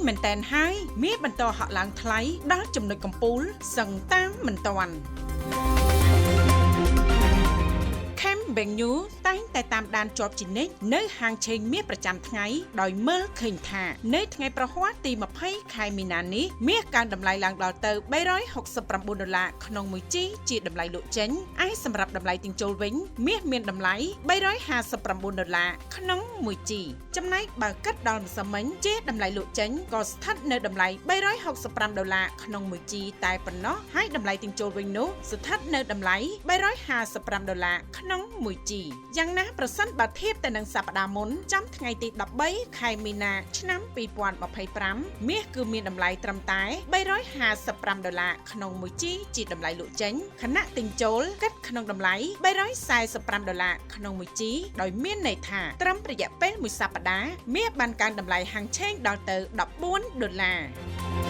មែនតែនហើយមាសបន្តហក់ឡើងថ្លៃដល់ចំណុចកំពូលសឹងតាមមិនទាន់Bank News តែងតែតាមដានជាប់ជានិច្ចនៅហាងឆេងមាសប្រចាំថ្ងៃដោយមើលឃើញថានៅថ្ងៃប្រហ័សទី20ខែមីនានេះមាសកើនតម្លៃឡើងដល់ទៅ$369ក្នុង1ជីជាតម្លៃលក់ចេញឯសម្រាប់តម្លៃទិញចូលវិញមាសមានតម្លៃ$359ក្នុង1ជីចំណែកបើគិតដល់ម្សិលមិញជាតម្លៃលក់ចេញក៏ស្ថិតនៅតម្លៃ$365ក្នុង1ជីតែប៉ុណ្ណោះហើយតម្លៃទិញចូលវិញនោះស្ថិតនៅតម្លៃ$355ក្នុង1ជីយ៉ាងណាប្រសិនបើធៀបទៅនឹងសប្តាហ៍មុនចំថ្ងៃទី13ខែមីនាឆ្នាំ2025មាសគឺមានតម្លៃត្រឹមតែ$355ក្នុង1ជីជាតម្លៃលក់ចេញខណៈទិញចូលគិតក្នុងតម្លៃ$345ក្នុង1ជីដោយមានន័យថាត្រឹមរយៈពេល1សប្តាហ៍មាសបានកើនតម្លៃហាងឆេងដល់ទៅ$14